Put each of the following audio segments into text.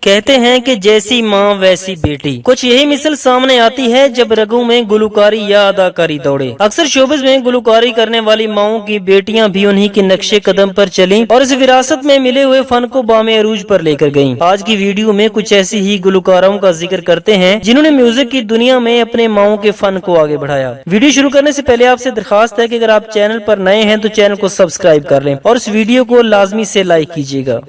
कहते हैं कि जैसी माँ वैसी बेटी। कुछ यही मिसल सामने आती है जब रगों में गुलकारी या अदाकारी दौड़े। अक्सर शोबिज़ में गुलकारी करने वाली माओं की बेटियां भी उन्हीं के नक्शे कदम पर चलीं और इस विरासत में मिले हुए फन को बामे अरूज पर लेकर गईं। आज की वीडियो में कुछ ऐसी ही गुलकारों का जिक्र करते हैं जिन्होंने म्यूजिक की दुनिया में अपने माओं के फन को आगे बढ़ाया। वीडियो शुरू करने से पहले आपसे दरखास्त है कि अगर आप चैनल पर नए हैं तो चैनल को सब्सक्राइब कर लें और इस वीडियो को लाजमी से लाइक कीजिएगा।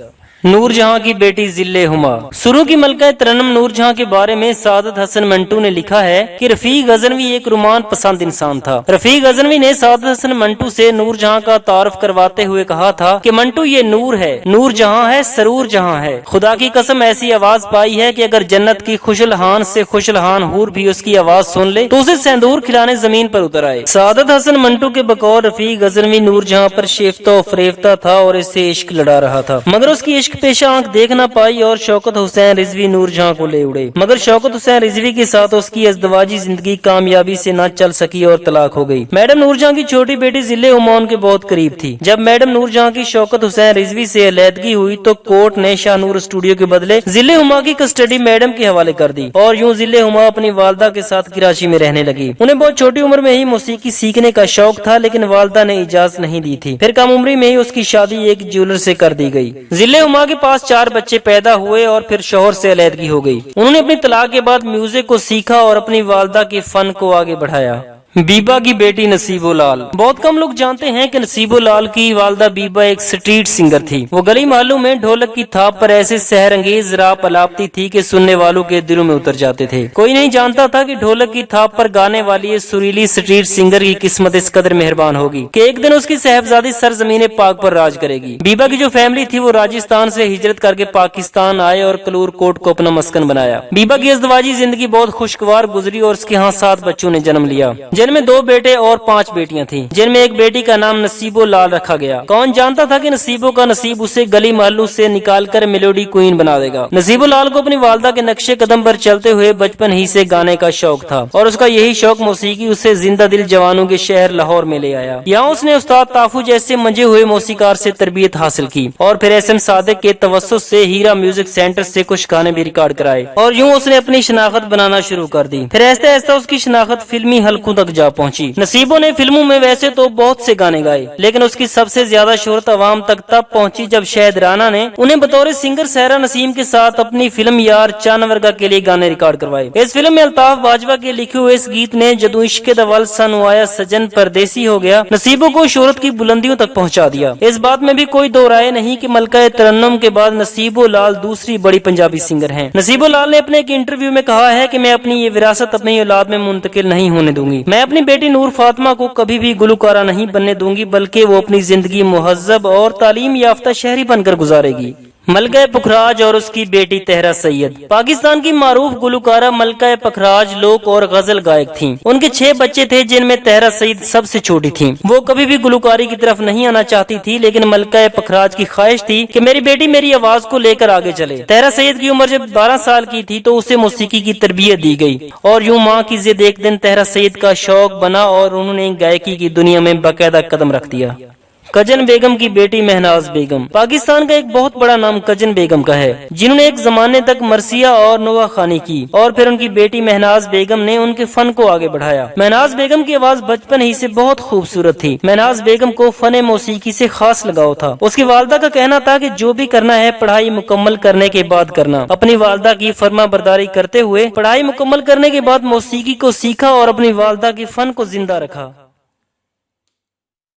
नूरजहां की बेटी जिले हुमा। सुरू की मलका तरन्नुम नूरजहां के बारे में सादत हसन मंटू ने लिखा है कि रफीक गजनवी एक रुमान पसंद इंसान था। रफीक गजनवी ने सादत हसन मंटू से नूरजहां का तारुफ करवाते हुए कहा था कि मंटू ये नूर है, नूरजहां है, सरूर जहां है। खुदा की कसम ऐसी आवाज पाई है कि अगर जन्नत की खुशलहान से खुशलहान हूर भी उसकी आवाज सुन ले तो उसे सिंदूर खिलाने जमीन पर उतर आए। सादत हसन मंटू के बकौल रफीक गजनवी नूरजहां पर शेफ्ता फरेफ्ता था और इससे इश्क लड़ा रहा था, मगर उसकी पेशा आंख देख न पाई और शौकत हुसैन रिजवी नूरजहां को ले उड़े। मगर शौकत हुसैन रिजवी के साथ उसकी अज़दवाजी जिंदगी कामयाबी से न चल सकी और तलाक हो गई। मैडम नूरजहां की छोटी बेटी जिले हुमा उनके बहुत करीब थी। जब मैडम नूरजहां की शौकत हुसैन रिजवी से अलहदगी हुई तो कोर्ट ने शाहनूर स्टूडियो के बदले जिले हुमा की कस्टडी मैडम के हवाले कर दी और यूं जिले हुमा अपनी वालदा के साथ कराची में रहने लगी। उन्हें बहुत छोटी उम्र में ही मौसीकी सीखने का शौक था, लेकिन वालदा ने इजाजत नहीं दी थी। फिर कम उम्री में ही उसकी शादी एक ज्वेलर से कर दी गई। जिले हुमा के पास 4 बच्चे पैदा हुए और फिर शौहर से अलहदगी हो गई। उन्होंने अपनी तलाक के बाद म्यूजिक को सीखा और अपनी वालदा के फन को आगे बढ़ाया। बीबा की बेटी नसीबो लाल। बहुत कम लोग जानते हैं कि नसीबो लाल की वालदा बीबा एक स्ट्रीट सिंगर थी। वो गली मोहल्लों में ढोलक की थाप पर ऐसे सहर अंगेज राप अलापती थी कि सुनने वालों के दिलों में उतर जाते थे। कोई नहीं जानता था कि ढोलक की थाप पर गाने वाली ये सुरीली स्ट्रीट सिंगर की किस्मत इस कदर मेहरबान होगी कि एक दिन उसकी साहबजादी सरजमीन पाक पर राज करेगी। बीबा की जो फैमिली थी वो राजस्थान से हिजरत करके पाकिस्तान आए और कलूर कोट को अपना मस्कन बनाया। बीबा की अज़दवाजी जिंदगी बहुत खुशगवार गुजरी और उसके यहाँ 7 बच्चों ने जन्म लिया, जिनमें 2 बेटे और 5 बेटियां थीं, जिनमें एक बेटी का नाम नसीबो लाल रखा गया। कौन जानता था कि नसीबो का नसीब उसे गली मोहल्लों से निकालकर मेलोडी क्वीन बना देगा। नसीबो लाल को अपनी वालदा के नक्शे कदम पर चलते हुए बचपन ही से गाने का शौक था और उसका यही शौक मौसीकी उसे जिंदा दिल जवानों के शहर लाहौर में ले आया। यहाँ उसने उस्ताद ताफू जैसे मंजे हुए मौसीकार से तरबियत हासिल की और फिर एसएम सादिक के तवस्सुत से हीरा म्यूजिक सेंटर से कुछ गाने भी रिकॉर्ड कराए और यूं उसने अपनी शनाख्त बनाना शुरू कर दी। फिर ऐसे ऐसे उसकी शनाख्त फिल्मी हलकों तक जा पहुंची। नसीबो ने फिल्मों में वैसे तो बहुत से गाने गाए, लेकिन उसकी सबसे ज्यादा शोहरत अवाम तक तब पहुंची जब शाहिद राना ने उन्हें बतौर सिंगर सहरा नसीम के साथ अपनी फिल्म यार चानवरगा के लिए गाने रिकॉर्ड करवाए। इस फिल्म में अल्ताफ बाजवा के लिखे हुए इस गीत ने जदू इश्क दवल सनुआया सजन परदेसी हो गया नसीबो को शोहरत की बुलंदियों तक पहुंचा दिया। इस बात में भी कोई दो राय नहीं कि मलका तरन्नुम के बाद नसीबो लाल दूसरी बड़ी पंजाबी सिंगर हैं। नसीबो लाल ने अपने एक इंटरव्यू में कहा है कि मैं अपनी ये विरासत अपनी औलाद में मुंतकिल नहीं होने दूंगी। मैं अपनी बेटी नूर फातिमा को कभी भी गुलकारा नहीं बनने दूंगी, बल्कि वो अपनी जिंदगी मुहज्जब और तालीम याफ्ता शहरी बनकर गुजारेगी। मलका पुखराज और उसकी बेटी तहरा सैयद। पाकिस्तान की मारूफ गुलकारा मलका पुखराज लोक और गजल गायक थीं। उनके 6 बच्चे थे, जिनमें तहरा सैयद सबसे छोटी थीं। वो कभी भी गुलकारी की तरफ नहीं आना चाहती थी, लेकिन मलका पुखराज की ख्वाहिश थी कि मेरी बेटी मेरी आवाज को लेकर आगे चले। तहरा सैयद की उम्र जब 12 साल की थी तो उसे मौसीकी की तरबियत दी गई और यूं माँ की जिद एक दिन तहरा सैयद का शौक बना और उन्होंने गायकी की दुनिया में बाकायदा कदम रख दिया। कजन बेगम की बेटी महनाज बेगम। पाकिस्तान का एक बहुत बड़ा नाम कजन बेगम का है, जिन्होंने एक जमाने तक मरसिया और नोआ खानी की और फिर उनकी बेटी महनाज बेगम ने उनके फन को आगे बढ़ाया। महनाज बेगम की आवाज बचपन ही से बहुत खूबसूरत थी। महनाज बेगम को फन मौसीकी से खास लगाव था। उसकी वालदा का कहना था कि जो भी करना है पढ़ाई मुकम्मल करने के बाद करना। अपनी वालदा की फर्मा बरदारी करते हुए पढ़ाई मुकम्मल करने के बाद मौसीकी को सीखा और अपनी वालदा के फन को जिंदा रखा।